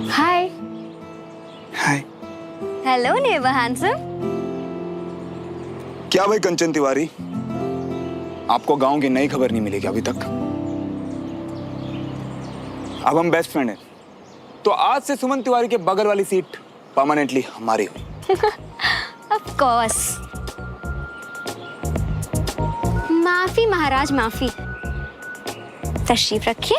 हाय। Hi. Hello never handsome. क्या भाई कंचन तिवारी, आपको गांव की नई खबर नहीं मिलेगी अभी तक? अब हम बेस्ट फ्रेंड हैं, तो आज से सुमन तिवारी के बगल वाली सीट परमानेंटली हमारी हुई। Of course. माफी महाराज माफी। तशरीफ रखिए।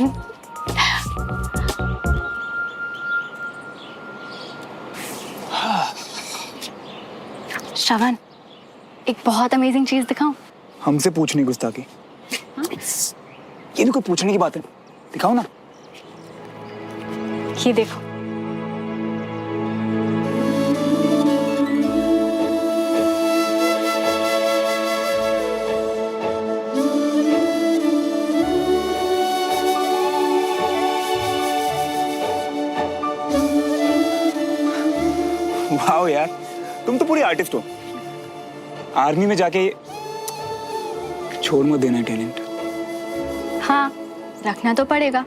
श्रवण, एक बहुत अमेजिंग चीज दिखाऊं? हमसे पूछनी गुस्ताखी? ये भी कोई पूछने की बात है? दिखाओ ना। ये देखो। वाह यार, तुम तो पूरी आर्टिस्ट हो। आर्मी में जाके छोड़ मत देना टैलेंट। हाँ, रखना तो पड़ेगा।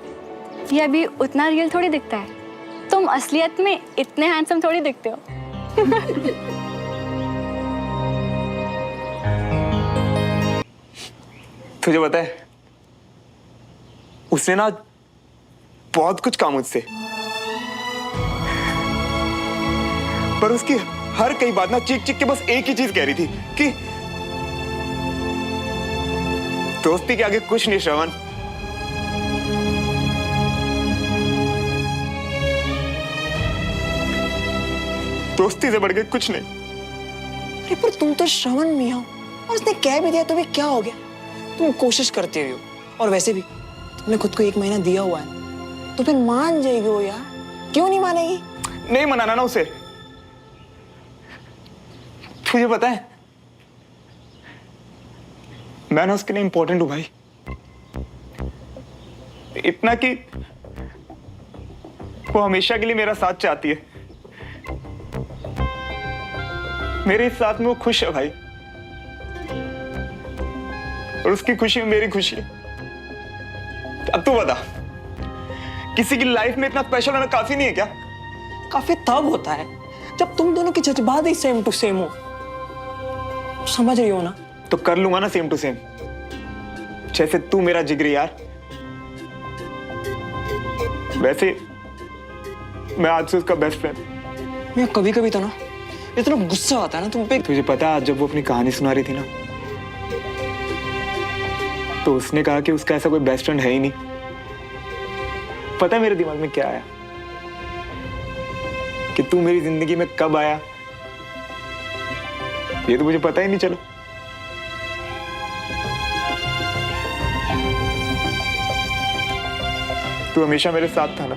ये अभी उतना रियल थोड़ी दिखता है। तुम असलियत में इतने हैंडसम थोड़ी दिखते हो। तुझे पता है, उसने ना बहुत कुछ कहा मुझसे, पर उसकी हर कई बात ना चीख चीख के बस एक ही चीज कह रही थी कि दोस्ती के आगे कुछ नहीं श्रवण। दोस्ती से बढ़ के कुछ नहीं। अरे पर तुम तो श्रवण मियां हो, और उसने कह भी दिया तो भी क्या हो गया? तुम कोशिश करते हो, और वैसे भी तुमने खुद को 1 महीना दिया हुआ है, तो फिर मान जाएगी वो यार। क्यों नहीं मानेगी? नहीं मनाना ना उसे। तुझे पता है, मैं ना उसके लिए इंपॉर्टेंट हूं भाई। इतना कि वो हमेशा के लिए मेरा साथ चाहती है। मेरे इस साथ में वो खुश है भाई, और उसकी खुशी में मेरी खुशी है। अब तू बता, किसी की लाइफ में इतना स्पेशल होना काफी नहीं है क्या? काफी तब होता है जब तुम दोनों के जज्बात ही सेम टू सेम हो। समझ रही हो ना? तो कर लूंगा ना सेम टू सेम, जैसे तू मेरा जिगरी यार, वैसे मैं आज से उसका बेस्ट फ्रेंड। मैं कभी कभी तो ना इतना गुस्सा आता है ना तुम पे। तुझे पता है, आज जब वो अपनी कहानी सुना रही थी ना, तो उसने कहा कि उसका ऐसा कोई बेस्ट फ्रेंड है ही नहीं। पता है मेरे दिमाग में क्या आया? कि तू मेरी जिंदगी में कब आया, ये तो मुझे पता ही नहीं चला। तू हमेशा मेरे साथ था ना,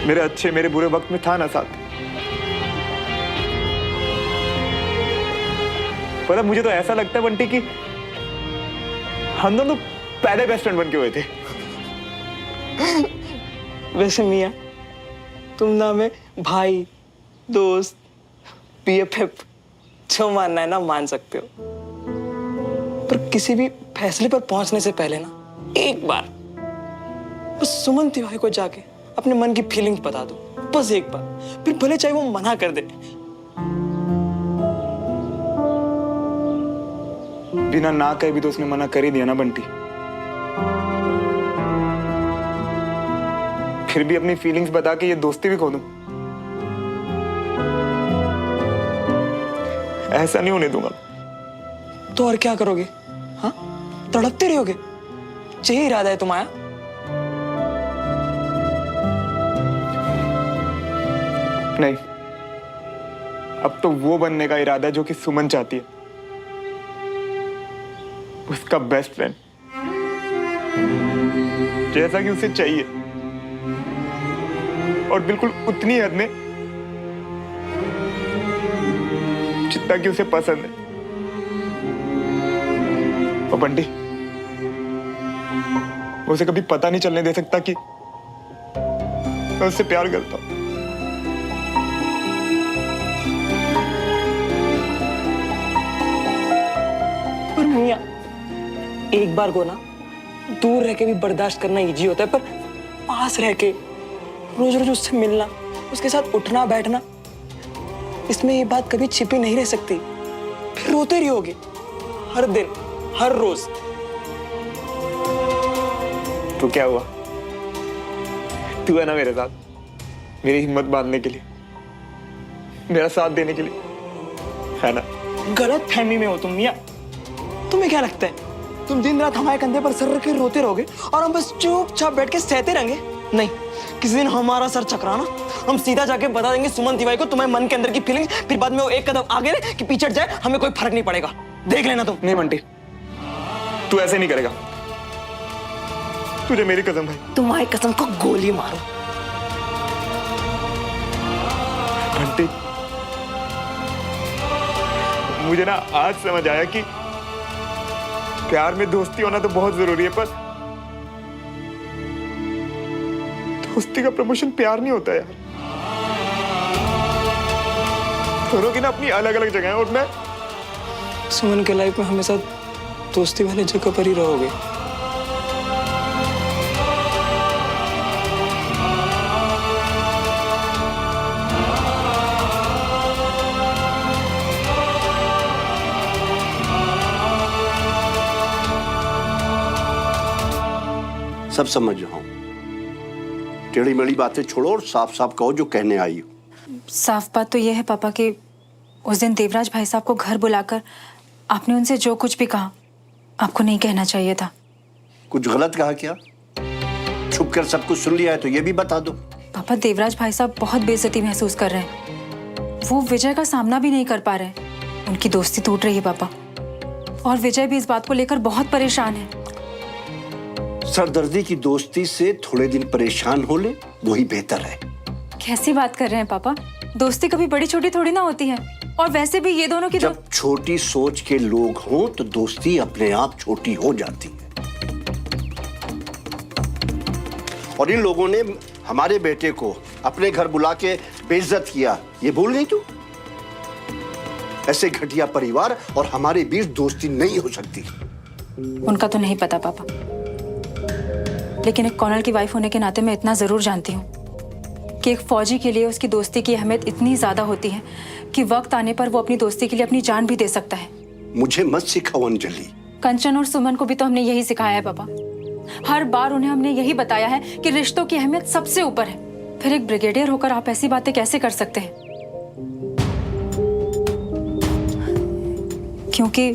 मेरे अच्छे मेरे बुरे वक्त में था ना साथ। पर अब मुझे तो ऐसा लगता है बंटी कि हम दोनों पहले बेस्ट फ्रेंड बन के हुए थे। वैसे मियां, तुम ना हमें भाई, दोस्त, BFF जो मानना है ना मान सकते हो, पर किसी भी फैसले पर पहुंचने से पहले ना एक बार बस सुमन तिवारी को जाके अपने मन की फीलिंग्स बता दो, बस एक बार। फिर भले चाहे वो मना कर दे। बिना ना कहे भी तो उसने मना कर ही दिया ना बंटी। फिर भी अपनी फीलिंग्स बता के ये दोस्ती भी खो दूं? ऐसा नहीं होने दूंगा। तो और क्या करोगे? हाँ, तड़पते रहोगे? यही इरादा है तुम्हारा? नहीं, अब तो वो बनने का इरादा है जो कि सुमन चाहती है, उसका बेस्ट फ्रेंड, जैसा कि उसे चाहिए, और बिल्कुल उतनी हद में जितना कि उसे पसंद है। और बंटी, उसे कभी पता नहीं चलने दे सकता कि मैं उससे प्यार करता हूं। पर मियां, एक बार को ना दूर रह के भी बर्दाश्त करना इजी होता है, पर पास रह के रोज रोज उससे मिलना, उसके साथ उठना बैठना, इसमें ये बात कभी छिपी नहीं रह सकती। फिर रोते रहोगे हर दिन, हर रोज। तो क्या हुआ? तू है ना मेरे साथ, मेरी हिम्मत बांधने के लिए, मेरा साथ देने के लिए, है ना? गलत फहमी में हो तुम मियां। तुम्हें क्या लगता है तुम दिन रात हमारे कंधे पर सर रख के रोते रहोगे और हम बस चुपचाप बैठ के सहते रहेंगे? नहीं, किसी दिन हमारा सर चकराना, हम सीधा जाके बता देंगे सुमन तिवारी को तुम्हारे मन के अंदर की फीलिंग्स, फिर बाद में वो एक कदम आगे रहे कि पीछे हट जाए, हमें कोई फर्क नहीं पड़ेगा। देख लेना तुम। नहीं बंटी, तू ऐसे नहीं करेगा, तुझे मेरी कसम है। तुम्हारी कसम को गोली मारो। बंटी, मुझे ना आज समझ आया कि प्यार में दोस्ती होना तो बहुत जरूरी है, पर दोस्ती का प्रमोशन प्यार नहीं होता यार। दोनों की ना अपनी अलग अलग जगह है, और मैं सुमन के लाइफ में हमेशा दोस्ती वाली जगह पर ही रहोगे। सब समझ रहा हूं, टेढ़ी मेढ़ी बातें छोड़ो और साफ साफ कहो जो कहने आई हो। साफ बात तो यह है पापा कि उस दिन देवराज भाई साहब को घर बुलाकर आपने उनसे जो कुछ भी कहा, आपको नहीं कहना चाहिए था। कुछ गलत कहा क्या? छुप कर सब कुछ सुन लिया है तो ये भी बता दो। पापा, देवराज भाई साहब बहुत बेइज्जती महसूस कर रहे हैं। वो विजय का सामना भी नहीं कर पा रहे हैं। उनकी दोस्ती टूट रही है पापा, और विजय भी इस बात को लेकर बहुत परेशान है। सरदर्दी की दोस्ती से थोड़े दिन परेशान हो ले, वही बेहतर है। कैसी बात कर रहे हैं पापा? दोस्ती कभी बड़ी छोटी थोड़ी ना होती है, और वैसे भी ये दोनों की जब छोटी सोच के लोग हों तो दोस्ती अपने आप छोटी हो जाती है। और इन लोगों ने हमारे बेटे को अपने घर बुला के बेइज्जत किया, ये भूल गई तू? ऐसे घटिया परिवार और हमारे बीच दोस्ती नहीं हो सकती। उनका तो नहीं पता पापा, लेकिन एक कॉर्नल की वाइफ होने के नाते मैं इतना जरूर जानती हूँ कि एक फौजी के लिए उसकी दोस्ती की अहमियत इतनी ज्यादा होती है कि वक्त आने पर वो अपनी दोस्ती के लिए अपनी जान भी दे सकता है। मुझे मत सिखाओ अंजलि। कंचन और सुमन को भी तो हमने यही सिखाया है पापा। हर बार उन्हें हमने यही बताया है कि रिश्तों की अहमियत सबसे ऊपर है। फिर एक ब्रिगेडियर होकर आप ऐसी बातें कैसे कर सकते हैं? क्योंकि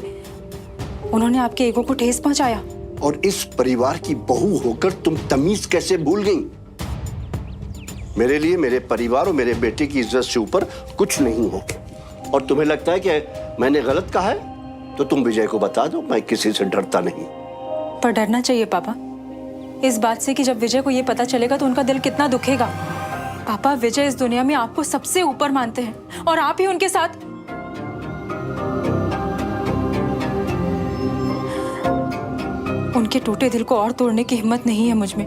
उन्होंने आपके ईगो को ठेस पहुंचाया। और इस परिवार की बहू होकर तुम तमीज कैसे भूल गई? मेरे लिए मेरे परिवार और मेरे बेटे की इज्जत से ऊपर कुछ नहीं हो। और तुम्हें लगता है कि मैंने गलत कहा है तो तुम विजय को बता दो, मैं किसी से डरता नहीं। पर डरना चाहिए पापा, इस बात से कि जब विजय को ये पता चलेगा तो उनका दिल कितना दुखेगा। पापा, विजय इस दुनिया में आपको सबसे ऊपर मानते हैं और आप ही उनके साथ। उनके टूटे दिल को और तोड़ने की हिम्मत नहीं है मुझ में,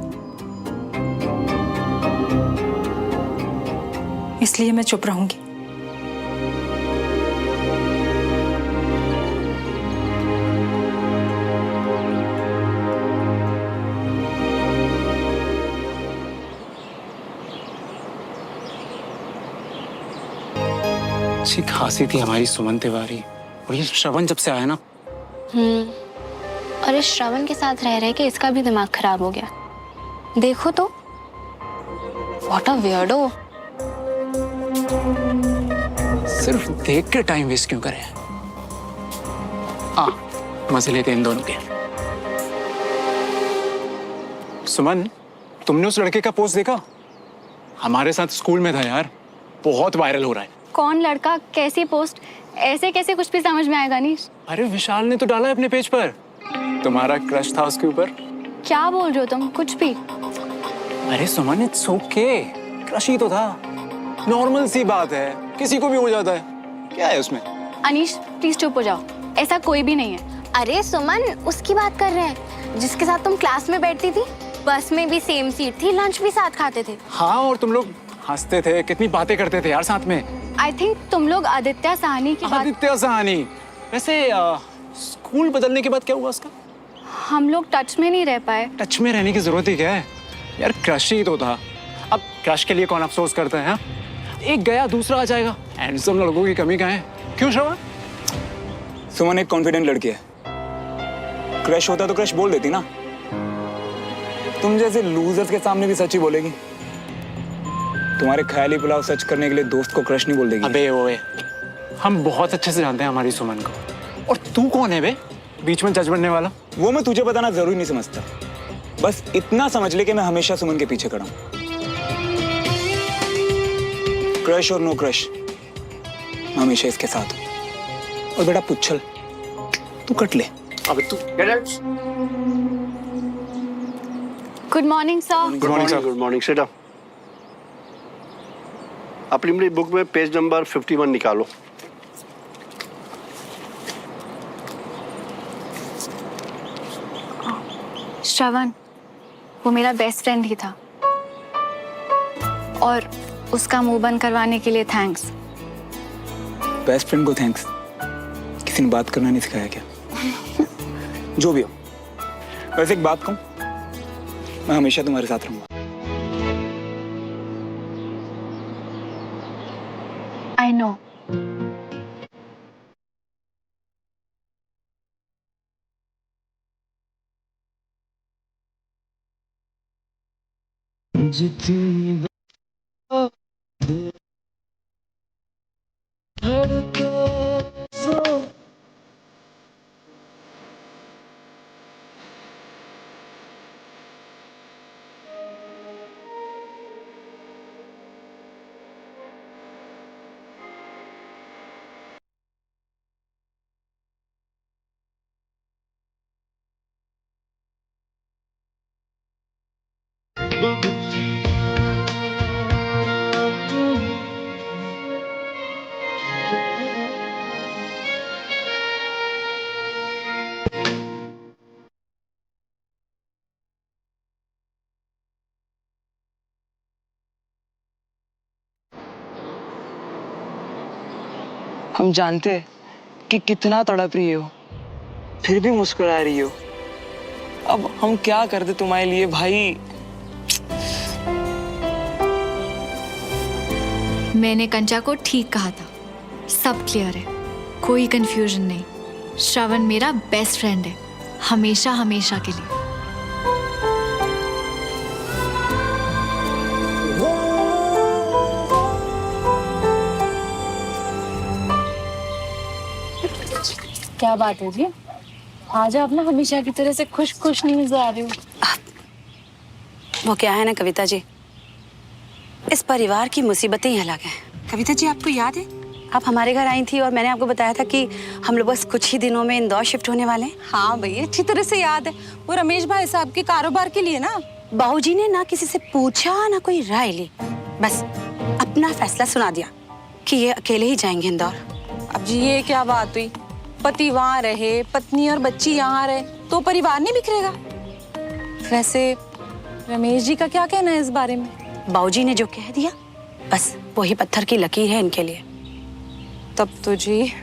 इसलिए मैं चुप रहूंगी। अच्छी खासी थी हमारी सुमन तिवारी, और ये श्रवण जब से आया ना। और इस श्रवण के साथ रह रहे के इसका भी दिमाग खराब हो गया। देखो तो, व्हाट अ वियर्डो। सिर्फ देख के टाइम वेस्ट क्यों करें? मजे लेते इन दोनों के। सुमन, तुमने उस लड़के का पोस्ट देखा? हमारे साथ स्कूल में था यार, बहुत वायरल हो रहा है। कौन लड़का, कैसी पोस्ट? ऐसे कैसे कुछ भी समझ में आएगा नहीं। अरे विशाल ने तो डाला है अपने पेज पर, तुम्हारा क्रश था उसके ऊपर। क्या बोल रहे हो तुम? कुछ भी। अरे सुमन, इट्स ओके, क्रश ही तो था, नॉर्मल सी बात है, किसी को भी हो जाता है, क्या है उसमें? अनीश प्लीज चुप हो जाओ, ऐसा कोई भी नहीं है। अरे सुमन, उसकी बात कर रहे हैं जिसके साथ तुम क्लास में बैठती थी, बस में भी सेम सीट थी, लंच भी साथ खाते थे। हाँ, और तुम लोग हंसते थे, कितनी बातें करते थे यार साथ में। आई थिंक तुम लोग आदित्य साहनी की बात। आदित्य साहनी। वैसे स्कूल बदलने के बाद क्या हुआ उसका? हम लोग टच में नहीं रह पाए। टच में रहने की जरूरत ही क्या है यार, क्रश ही तो था। अब क्रश के लिए कौन अफसोस करता है? एक गया दूसरा आ जाएगा। हैंडसम लड़कों की कमी कहाँ है? क्यों श्रवण? सुमन एक कॉन्फिडेंट लड़की है, क्रश होता तो क्रश बोल देती ना। तुम जैसे लूजर्स के सामने भी सच ही बोलेगी। तुम्हारे ख्याली पुलाव सच करने के लिए दोस्त को क्रश नहीं बोल देगी। अबे ओए, हम बहुत अच्छे से जानते हैं हमारी सुमन को। और तू कौन है बे बीच में जज बनने वाला? वो मैं तुझे बताना जरूरी नहीं समझता, बस इतना समझ ले कि मैं हमेशा सुमन के पीछे खड़ा हूं। क्रश और नो क्रश, मैं हमेशा इसके साथ हूं। और बेटा पुच्छल, तू कट ले। अब तू get out. Good morning sir. Good morning sir. Good morning sit down. अपनी मेरी बुक में पेज नंबर 51 निकालो। श्रवण, वो मेरा बेस्ट फ्रेंड ही था और उसका मुंह बंद करवाने के लिए थैंक्स। बेस्ट फ्रेंड को थैंक्स? किसी ने बात करना नहीं सिखाया क्या? जो भी हो, वैसे एक बात कहूं, मैं हमेशा तुम्हारे साथ रहूंगा। I know. हम जानते हैं कि कितना तड़प रही हो, फिर भी मुस्कुरा रही हो। अब हम क्या कर दे तुम्हारे लिए भाई। मैंने कंचा को ठीक कहा था, सब क्लियर है, कोई कंफ्यूजन नहीं। श्रवण मेरा बेस्ट फ्रेंड है, हमेशा हमेशा के लिए। क्या बात है जी, आज आप ना हमेशा की तरह से खुश खुश नहीं नजर आ रही हो। वो क्या है ना कविता जी, इस परिवार की मुसीबतें ही अलग हैं। कविता जी, आपको याद है आप हमारे घर आई थी और मैंने आपको बताया था कि हम लोग बस कुछ ही दिनों में इंदौर शिफ्ट होने वाले हैं। हाँ भैया, अच्छी तरह से याद है। वो रमेश भाई साहब के कारोबार के लिए ना। बाबूजी ने ना किसी से पूछा ना कोई राय ली, बस अपना फैसला सुना दिया कि ये अकेले ही जाएंगे इंदौर। अब जी ये क्या बात हुई, पति वहाँ रहे, पत्नी और बच्ची यहाँ रहे तो परिवार नहीं बिखरेगा। वैसे रमेश जी का क्या कहना है इस बारे में? बाबूजी ने जो कह दिया बस वही पत्थर की लकीर है इनके लिए। तब तो जी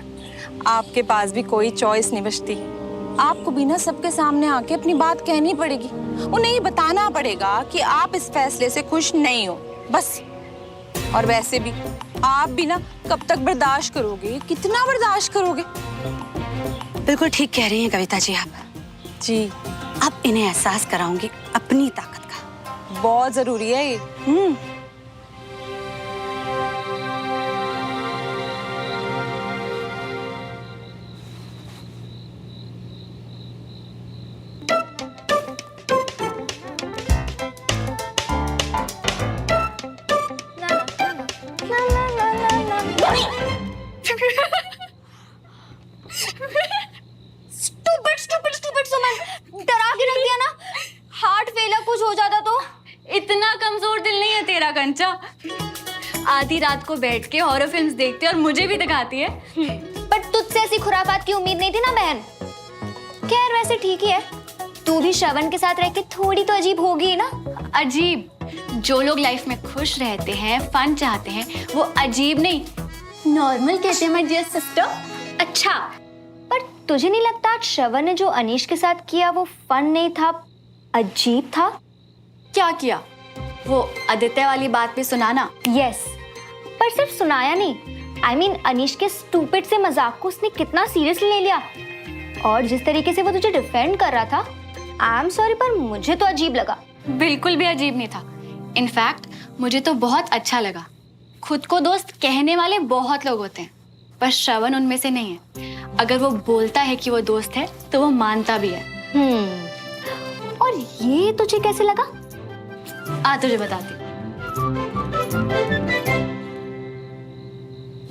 आपके पास भी कोई चॉइस नहीं बचती। आपको भी ना सबके सामने आके अपनी बात कहनी पड़ेगी, उन्हें ये बताना पड़ेगा कि आप इस फैसले से खुश नहीं हो, बस। और वैसे भी आप भी ना कब तक बर्दाश्त करोगे, कितना बर्दाश्त करोगे? बिल्कुल ठीक कह रही हैं कविता जी आप जी। अब इन्हें एहसास कराऊंगी अपनी ताकत का। बहुत जरूरी है ये। स्टूपिड सुमन, डरा के रख दिया ना। हार्ट फेल कुछ हो जाता तो। इतना कमजोर दिल नहीं है तेरा कंचा। आधी रात को बैठ के हॉरर फिल्म्स देखती है और मुझे भी दिखाती है। पर तुझसे ऐसी खुरापात की उम्मीद नहीं थी ना बहन। खैर वैसे ठीक ही है, तू भी श्रवण के साथ रह के थोड़ी तो अजीब होगी ना। अजीब? जो लोग लाइफ में खुश रहते हैं, फन चाहते हैं, वो अजीब नहीं नॉर्मल कहते हैं माय डियर सिस्टर। अच्छा, पर तुझे नहीं लगता आज श्रवण ने जो अनीश के साथ किया वो फन नहीं था, अजीब था? क्या किया? वो आदित्य वाली बात भी सुनाना? यस, पर सिर्फ सुनाया नहीं, I mean, अनीश के स्टूपिड से मजाक को उसने कितना सीरियसली ले लिया, और जिस तरीके से वो तुझे डिफेंड कर रहा था, आई एम सॉरी पर मुझे तो अजीब लगा। बिल्कुल भी अजीब नहीं था। इनफैक्ट मुझे तो बहुत अच्छा लगा। खुद को दोस्त कहने वाले बहुत लोग होते हैं, पर श्रवण उनमें से नहीं है। अगर वो बोलता है कि वो दोस्त है तो वो मानता भी है। और ये तुझे कैसे लगा? आ तुझे बताती।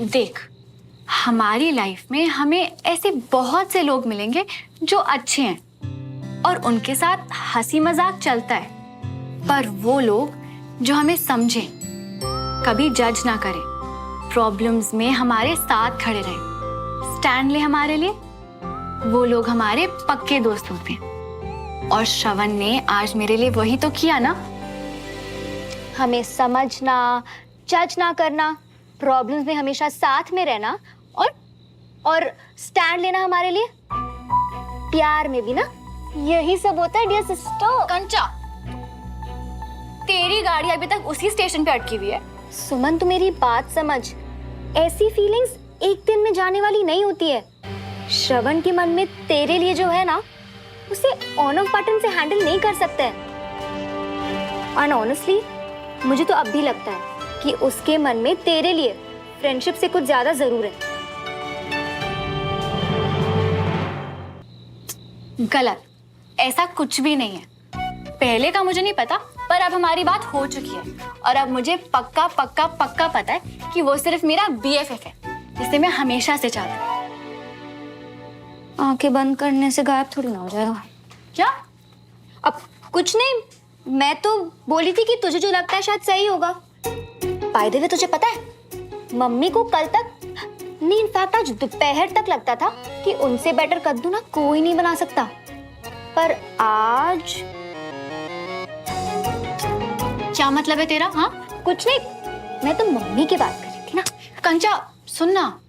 देख, हमारी लाइफ में हमें ऐसे बहुत से लोग मिलेंगे जो अच्छे हैं और उनके साथ हंसी मजाक चलता है, पर वो लोग जो हमें समझें, कभी जज ना करें, प्रॉब्लम्स में हमारे साथ खड़े रहें, स्टैंड ले हमारे लिए, वो लोग हमारे पक्के दोस्त होते हैं। और श्रवण ने आज मेरे लिए वही तो किया ना। हमें समझना, जज ना करना, प्रॉब्लम्स में हमेशा साथ में रहना और स्टैंड लेना हमारे लिए। प्यार में भी ना यही सब होता है डियर सिस्टर। कंचा, तेरी गाड़ी अभी तक उसी स्टेशन पे अटकी हुई है। सुमन, तू मेरी बात समझ, ऐसी फीलिंग्स एक दिन में जाने वाली नहीं होती है। श्रवण के मन में तेरे लिए जो है ना, उसे ऑन ऑफ बटन से हैंडल नहीं कर सकते। एंड ऑनेस्टली मुझे तो अब भी लगता है कि उसके मन में तेरे लिए फ्रेंडशिप से कुछ ज्यादा जरूर है। गलत, ऐसा कुछ भी नहीं है। पहले का मुझे नहीं पता, पर अब हमारी बात हो चुकी है और अब मुझे पक्का पक्का पक्का पता है कि वो सिर्फ मेरा BFF है, जिसे मैं हमेशा से चाहती हूँ। आंखें बंद करने से गायब थोड़ी ना हो जाएगा। क्या? अब कुछ नहीं, मैं तो बोली थी कि तुझे जो लगता है शायद सही होगा। बाय द वे, तुझे पता है मम्मी को कल तक नहीं, इनफैक्ट आज दोपहर तक लगता था कि उनसे बेटर कद्दू ना कोई नहीं बना सकता, पर आज क्या मतलब है तेरा? हाँ, कुछ नहीं, मैं तो मम्मी की बात कर रही थी ना। कंचा सुन ना,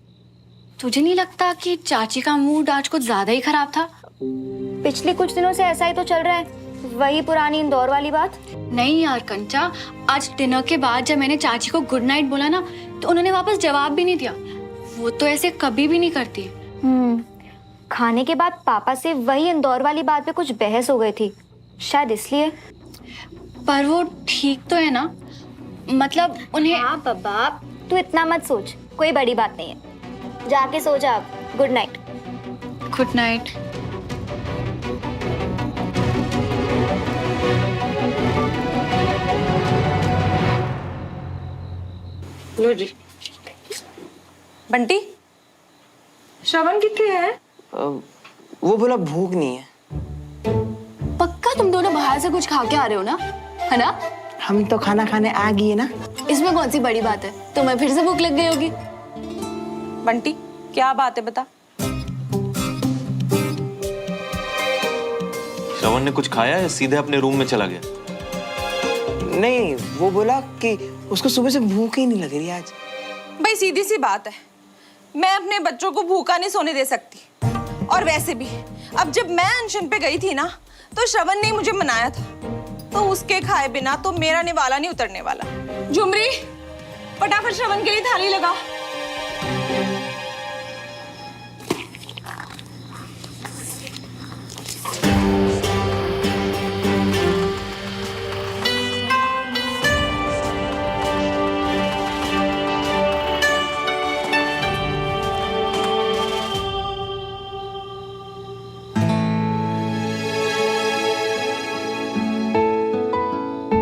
तुझे नहीं लगता कि चाची का मूड आज कुछ ज्यादा ही खराब था? पिछले कुछ दिनों से ऐसा ही तो चल रहा है, वही पुरानी इंदौर वाली बात। नहीं यार कंचा, आज डिनर के बाद जब मैंने चाची को गुड नाइट बोला ना, तो उन्होंने वापस जवाब भी नहीं दिया। वो तो ऐसे कभी भी नहीं करती। खाने के बाद पापा से वही इंदौर वाली बात पे कुछ बहस हो गई थी, शायद इसलिए। पर वो ठीक तो है ना? मतलब उन्हें। हाँ बाबा, तू इतना मत सोच, कोई बड़ी बात नहीं है। जाके सो जा अब। Good night. Good night. लो जी। बंटी, श्रवण कितने है? वो बोला भूख नहीं है। पक्का तुम दोनों बाहर से कुछ खा के आ रहे हो ना, है ना? हम तो खाना खाने आ गए ना। इसमें कौन सी बड़ी बात है? तुम्हें फिर से भूख लग गई होगी। बंटी, क्या बात है बता। श्रवण ने कुछ खाया या सीधे अपने रूम में चला गया? नहीं, वो बोला कि उसको सुबह से भूख ही नहीं लग रही आज। भाई सीधी सी बात है, मैं अपने बच्चों को भूखा नहीं सोने दे सकती। और वैसे भी अब जब मैं अनशन पे गई थी ना, तो श्रवण ने मुझे मनाया था, तो उसके खाए बिना तो मेरा निवाला नहीं उतरने वाला। झुमरी, फटाफट श्रवण के लिए थाली लगा।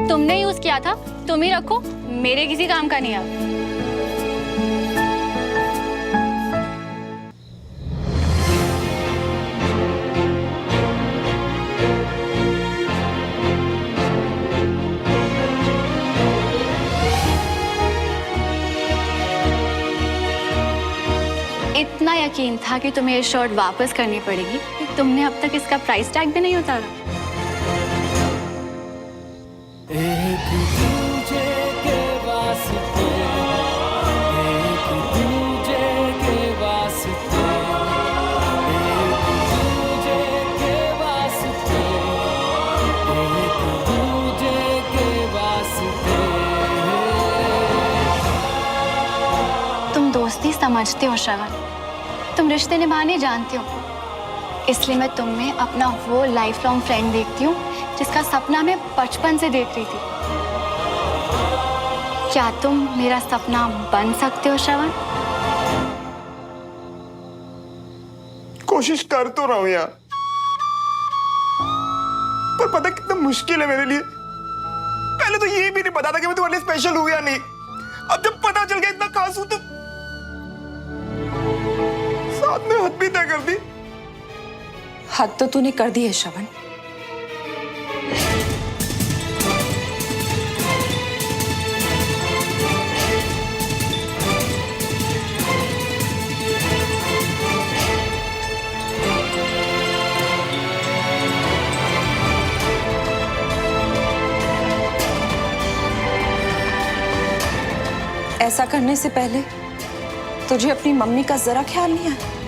तुमने यूज किया था, तुम ही रखो, मेरे किसी काम का नहीं है। इतना यकीन था कि तुम्हें ये शर्ट वापस करनी पड़ेगी कि तुमने अब तक इसका प्राइस टैग भी नहीं उतारा। दोस्ती समझते हो श्रवण, तुम रिश्ते निभाने जानते हो, इसलिए मैं तुम में अपना वो लाइफ लॉन्ग फ्रेंड देखती हूँ जिसका सपना मैं बचपन से देख रही थी। क्या तुम मेरा सपना बन सकते हो श्रवण? कोशिश कर तो रहा हूं यार, पर पता कितना मुश्किल है मेरे लिए। पहले तो ये भी नहीं पता था कि मैं तुम्हारे लिए स्पेशल हूं या नहीं। अब जब पता चल गया इतना खास हूं तो साथ में हद भी तय कर दी। हद तो तूने कर दी है श्रवण। ऐसा करने से पहले तुझे अपनी मम्मी का जरा ख्याल नहीं आया?